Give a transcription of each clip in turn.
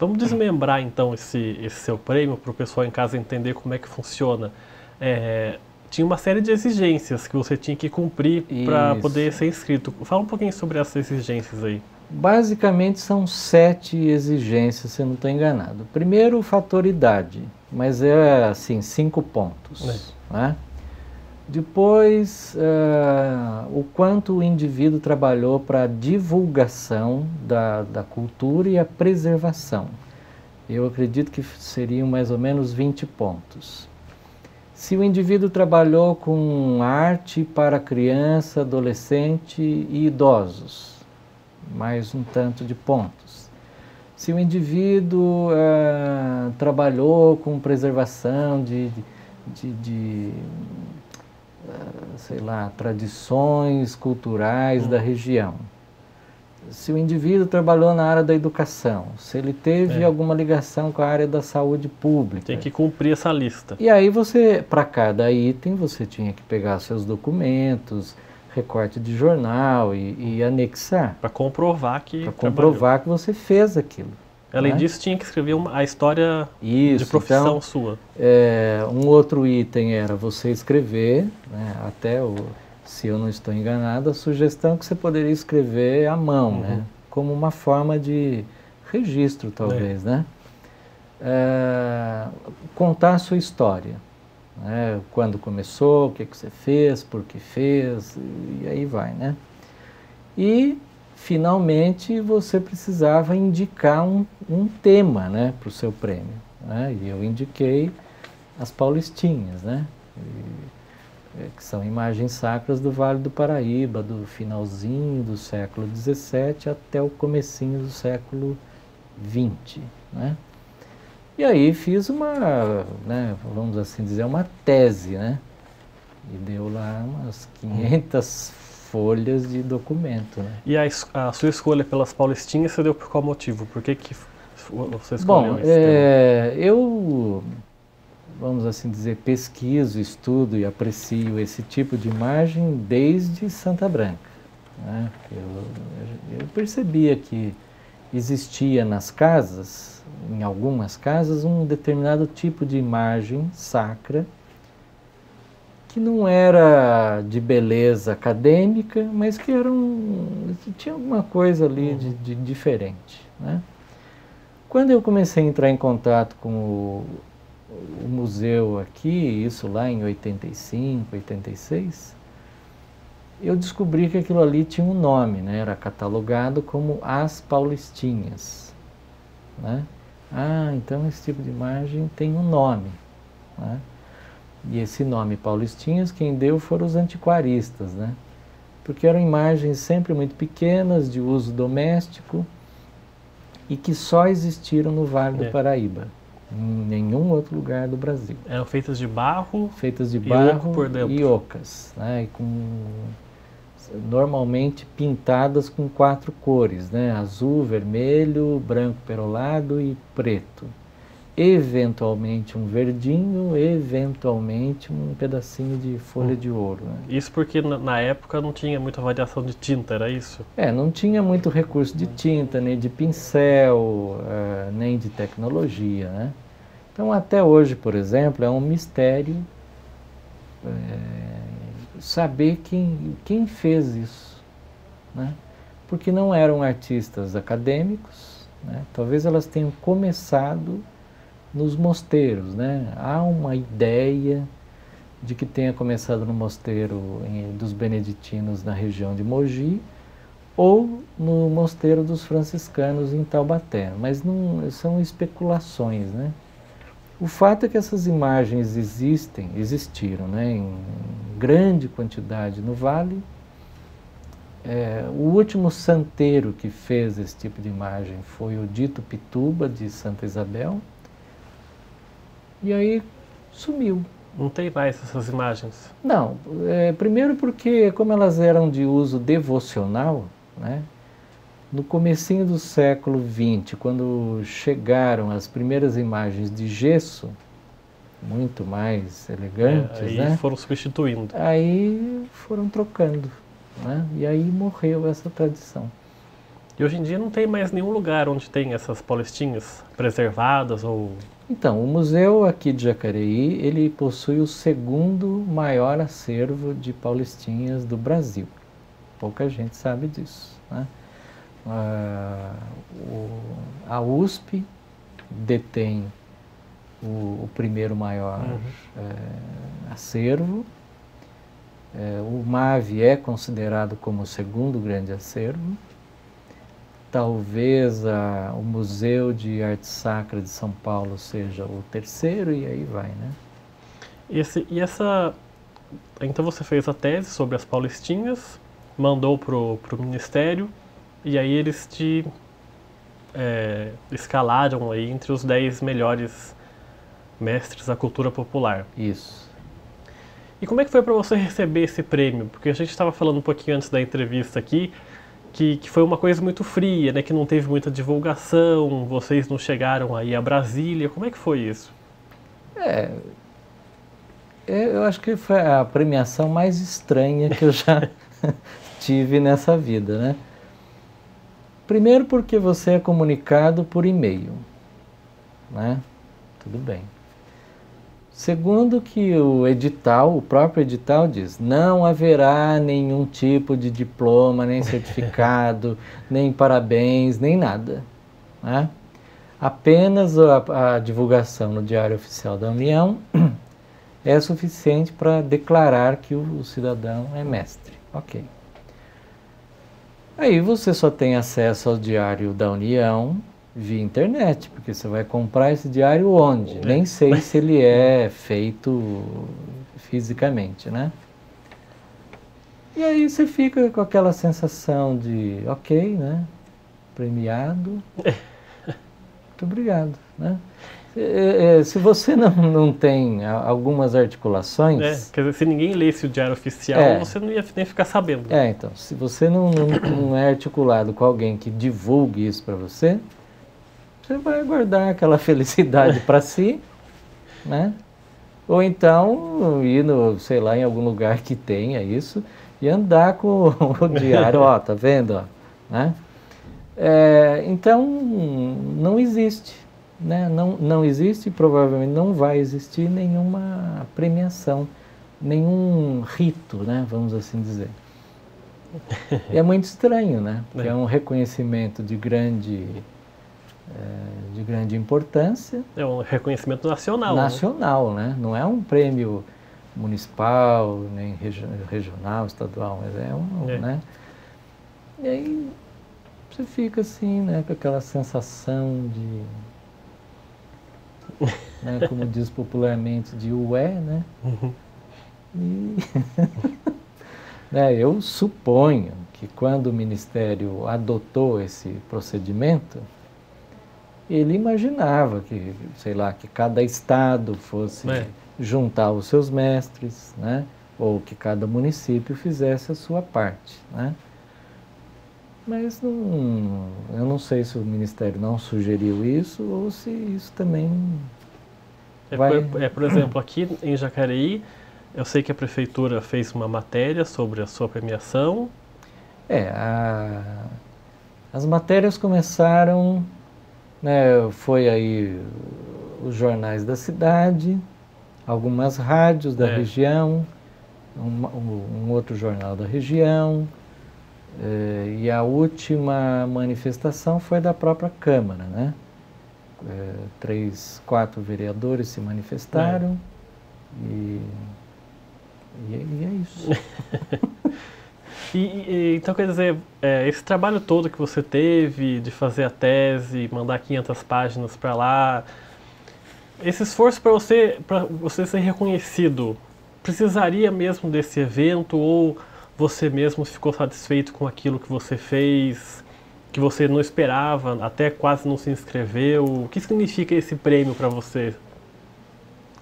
Vamos desmembrar então esse seu prêmio para o pessoal em casa entender como é que funciona. Tinha uma série de exigências que você tinha que cumprir para poder ser inscrito. Fala um pouquinho sobre essas exigências aí. Basicamente são 7 exigências, se eu não estou enganado. Primeiro, o fator idade, mas é assim, 5 pontos. Né? Depois, o quanto o indivíduo trabalhou para a divulgação da cultura e a preservação. Eu acredito que seriam mais ou menos 20 pontos. Se o indivíduo trabalhou com arte para criança, adolescente e idosos, mais um tanto de pontos. Se o indivíduo trabalhou com preservação sei lá, tradições culturais da região. Se o indivíduo trabalhou na área da educação, se ele teve alguma ligação com a área da saúde pública. Tem que cumprir essa lista. E aí você, para cada item, você tinha que pegar seus documentos, recorte de jornal e anexar. Para comprovar que Para comprovar que você fez aquilo. Além disso, tinha que escrever a história de profissão então, sua. Um outro item era você escrever, né, se eu não estou enganado, a sugestão que você poderia escrever à mão, né, como uma forma de registro, talvez, né? Contar a sua história. Né, quando começou, o que você fez, por que fez, e aí vai, né? E finalmente você precisava indicar um tema, né, para o seu prêmio. Né? E eu indiquei as Paulistinhas, né? Que são imagens sacras do Vale do Paraíba, do finalzinho do século XVII até o comecinho do século XX. Né? E aí fiz vamos assim dizer, uma tese, né? E deu lá umas 500 folhas de documento. Né? E a sua escolha pelas Paulistinhas, você deu por qual motivo? Por que você escolheu esse tema? Eu, vamos assim dizer, pesquiso, estudo e aprecio esse tipo de imagem desde Santa Branca. Né? Eu percebia que existia nas casas, em algumas casas, um determinado tipo de imagem sacra que não era de beleza acadêmica, mas que que tinha alguma coisa ali de diferente. Né? Quando eu comecei a entrar em contato com o museu aqui, isso lá em 85, 86, eu descobri que aquilo ali tinha um nome, né? Era catalogado como As Paulistinhas. Né? Então esse tipo de imagem tem um nome. Né? E esse nome Paulistinhas, quem deu foram os antiquaristas, né? Porque eram imagens sempre muito pequenas, de uso doméstico, e que só existiram no Vale do Paraíba, em nenhum outro lugar do Brasil. Eram feitas de barro, e ocas, né? Normalmente pintadas com 4 cores, né? Azul, vermelho, branco perolado e preto. Eventualmente um verdinho, eventualmente um pedacinho de folha de ouro. Né? Isso porque na época não tinha muita variação de tinta, era isso? Não tinha muito recurso de tinta, nem de pincel, nem de tecnologia. Né? Então até hoje, por exemplo, é um mistério saber quem fez isso. Né? Porque não eram artistas acadêmicos, né? Talvez elas tenham começado nos mosteiros, né? Há uma ideia de que tenha começado no mosteiro dos beneditinos na região de Mogi ou no mosteiro dos franciscanos em Taubaté, mas não são especulações, né? O fato é que essas imagens existiram, né, em grande quantidade no Vale. O último santeiro que fez esse tipo de imagem foi o dito Pituba de Santa Isabel. E aí sumiu. Não tem mais essas imagens? Não, primeiro porque como elas eram de uso devocional, né, no comecinho do século XX, quando chegaram as primeiras imagens de gesso, muito mais elegantes, aí foram substituindo. Aí foram trocando, né, e aí morreu essa tradição. E hoje em dia não tem mais nenhum lugar onde tem essas paulistinhas preservadas ou... Então, o museu aqui de Jacareí, ele possui o segundo maior acervo de paulistinhas do Brasil. Pouca gente sabe disso, né? A USP detém o primeiro maior acervo. O MAV é considerado como o segundo grande acervo. Talvez o Museu de Arte Sacra de São Paulo seja o terceiro e aí vai, né? Então você fez a tese sobre as paulistinhas, mandou pro Ministério e aí eles te escalaram aí entre os 10 melhores mestres da cultura popular. Isso. E como é que foi para você receber esse prêmio? Porque a gente estava falando um pouquinho antes da entrevista aqui, que foi uma coisa muito fria, né? Que não teve muita divulgação, vocês não chegaram aí a Brasília. Como é que foi isso? Eu acho que foi a premiação mais estranha que eu já tive nessa vida, né? Primeiro porque você é comunicado por e-mail, né? Tudo bem. Segundo que o próprio edital diz, não haverá nenhum tipo de diploma, nem certificado, nem parabéns, nem nada, né? Apenas a divulgação no Diário Oficial da União é suficiente para declarar que o cidadão é mestre. Ok. Aí você só tem acesso ao Diário da União via internet, porque você vai comprar esse diário onde? Nem sei se ele é feito fisicamente, né? E aí você fica com aquela sensação de, ok, né? Premiado. Muito obrigado, né? Se você não tem algumas articulações... quer dizer, se ninguém lesse o Diário Oficial, você não ia nem ficar sabendo. Então, se você não é articulado com alguém que divulgue isso para você, você vai guardar aquela felicidade para si, né? Ou então ir sei lá, em algum lugar que tenha isso e andar com o diário, ó, tá vendo, ó, né? Então, não existe, né? Não existe e provavelmente não vai existir nenhuma premiação, nenhum rito, né? Vamos assim dizer. E é muito estranho, né? Porque é um reconhecimento de grande importância. É um reconhecimento nacional. Nacional, né? Não é um prêmio municipal, nem regional, estadual, mas né? E aí você fica assim, né? Com aquela sensação de, né, como diz popularmente, de ué, né? E né, eu suponho que quando o Ministério adotou esse procedimento, ele imaginava que, sei lá, que cada estado fosse juntar os seus mestres, né? Ou que cada município fizesse a sua parte, né? Mas eu não sei se o Ministério não sugeriu isso ou se isso também vai... Por exemplo, aqui em Jacareí, eu sei que a Prefeitura fez uma matéria sobre a sua premiação. As matérias começaram... né, foi aí os jornais da cidade, algumas rádios da região, um outro jornal da região, e a última manifestação foi da própria Câmara, né? 3, 4 vereadores se manifestaram e é isso. Então, quer dizer, esse trabalho todo que você teve de fazer a tese, mandar 500 páginas para lá, esse esforço para você ser reconhecido, precisaria mesmo desse evento ou você mesmo ficou satisfeito com aquilo que você fez, que você não esperava, até quase não se inscreveu? O que significa esse prêmio para você?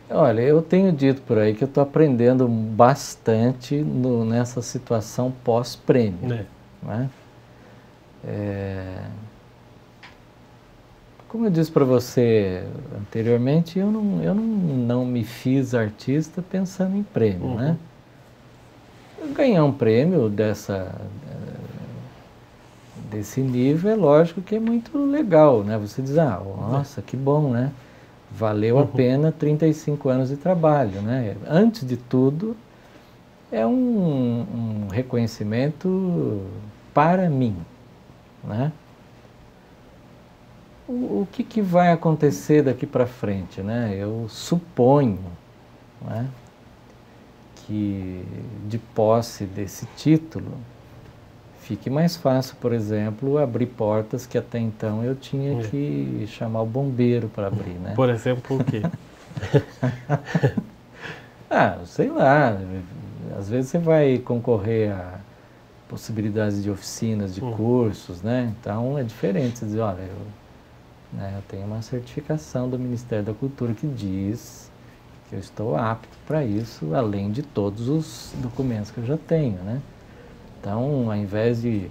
Olha, eu tenho dito por aí que eu estou aprendendo bastante nessa situação pós-prêmio, né? Como eu disse para você anteriormente, eu não me fiz artista pensando em prêmio, né? desse nível, é lógico que é muito legal, né? Você diz, ah, nossa, que bom, né? Valeu a pena 35 anos de trabalho, né? Antes de tudo, é um reconhecimento para mim, né? O que vai acontecer daqui para frente, né? Eu suponho, né, que de posse desse título fique mais fácil, por exemplo, abrir portas que até então eu tinha que chamar o bombeiro para abrir, né? Por exemplo, o quê? Ah, sei lá, às vezes você vai concorrer a possibilidades de oficinas, de cursos, né? Então é diferente, você dizer, olha, eu tenho uma certificação do Ministério da Cultura que diz que eu estou apto para isso, além de todos os documentos que eu já tenho, né? Então, ao invés de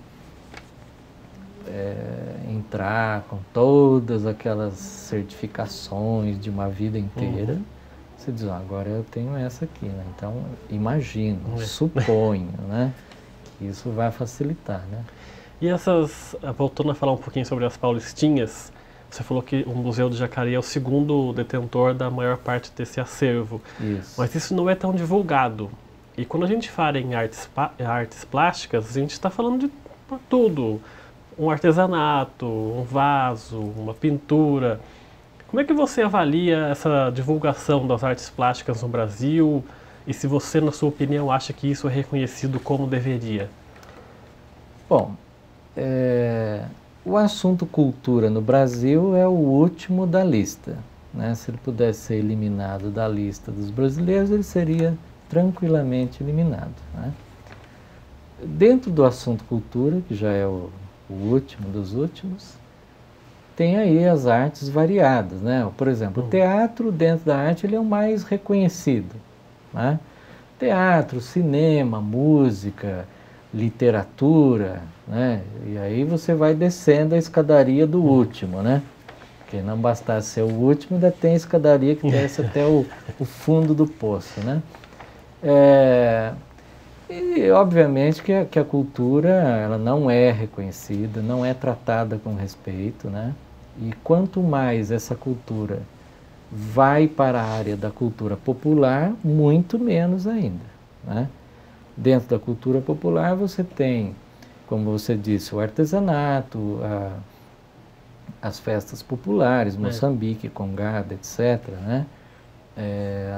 entrar com todas aquelas certificações de uma vida inteira, você diz, agora eu tenho essa aqui, né? Então, imagino, suponho, né, que isso vai facilitar, né? E voltando a falar um pouquinho sobre as Paulistinhas, você falou que o Museu do Jacareí é o segundo detentor da maior parte desse acervo. Isso. Mas isso não é tão divulgado. E quando a gente fala em artes plásticas, a gente está falando de tudo. Um artesanato, um vaso, uma pintura. Como é que você avalia essa divulgação das artes plásticas no Brasil? E se você, na sua opinião, acha que isso é reconhecido como deveria? Bom, o assunto cultura no Brasil é o último da lista, né? Se ele pudesse ser eliminado da lista dos brasileiros, ele seria tranquilamente eliminado, né? Dentro do assunto cultura, que já é o último dos últimos, tem aí as artes variadas, né? Por exemplo, o teatro, dentro da arte, ele é o mais reconhecido, né? Teatro, cinema, música, literatura, né? E aí você vai descendo a escadaria do último, né? Porque não bastasse ser o último, ainda tem a escadaria que desce até o fundo do poço, né? E obviamente que a cultura, ela não é reconhecida, não é tratada com respeito, né? E quanto mais essa cultura vai para a área da cultura popular, muito menos ainda, né? Dentro da cultura popular você tem, como você disse, o artesanato, as festas populares, Moçambique, Congada, etc., né?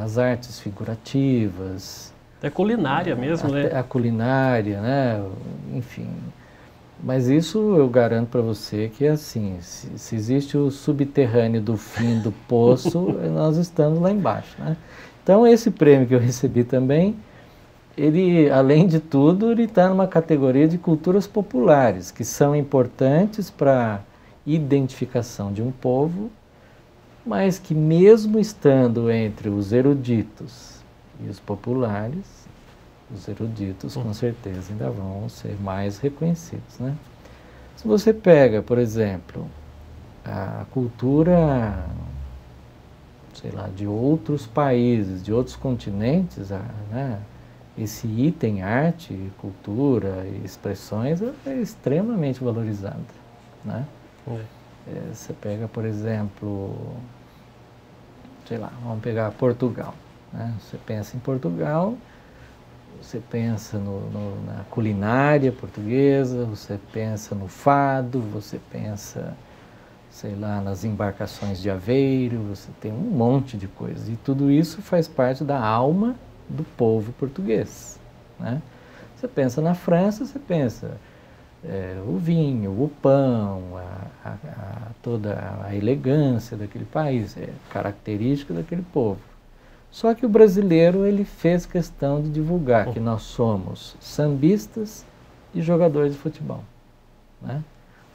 As artes figurativas. É culinária mesmo, né? A culinária, né? Enfim. Mas isso eu garanto para você que é assim, se existe o subterrâneo do fim do poço, nós estamos lá embaixo, né? Então esse prêmio que eu recebi também, ele, além de tudo, ele está numa categoria de culturas populares, que são importantes para a identificação de um povo, mas que mesmo estando entre os eruditos e os populares, os eruditos com certeza ainda vão ser mais reconhecidos, né? Se você pega, por exemplo, a cultura, sei lá, de outros países, de outros continentes, né? Esse item arte, cultura e expressões é extremamente valorizado, né? Você pega, por exemplo, sei lá, vamos pegar Portugal, né? Você pensa em Portugal, você pensa na culinária portuguesa, você pensa no fado, você pensa, sei lá, nas embarcações de Aveiro, você tem um monte de coisas. E tudo isso faz parte da alma do povo português, né? Você pensa na França, você pensa o vinho, o pão, toda a elegância daquele país, é característica daquele povo. Só que o brasileiro, ele fez questão de divulgar que nós somos sambistas e jogadores de futebol, né?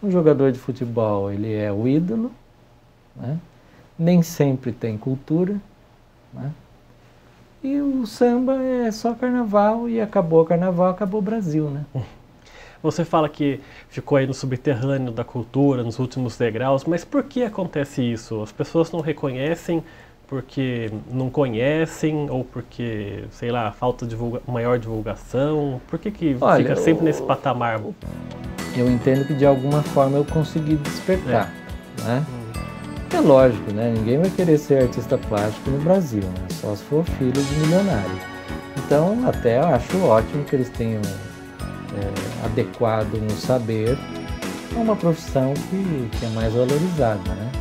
Um jogador de futebol, ele é o ídolo, né? Nem sempre tem cultura, né? E o samba é só carnaval e acabou o carnaval, acabou o Brasil, né? Você fala que ficou aí no subterrâneo da cultura, nos últimos degraus, mas por que acontece isso? As pessoas não reconhecem porque não conhecem ou porque, sei lá, falta maior divulgação? Por que fica sempre nesse patamar? eu entendo que de alguma forma eu consegui despertar, né? É lógico, né? Ninguém vai querer ser artista plástico no Brasil, né? Só se for filho de milionário. Então, até eu acho ótimo que eles tenham adequado um saber a uma profissão que é mais valorizada, né?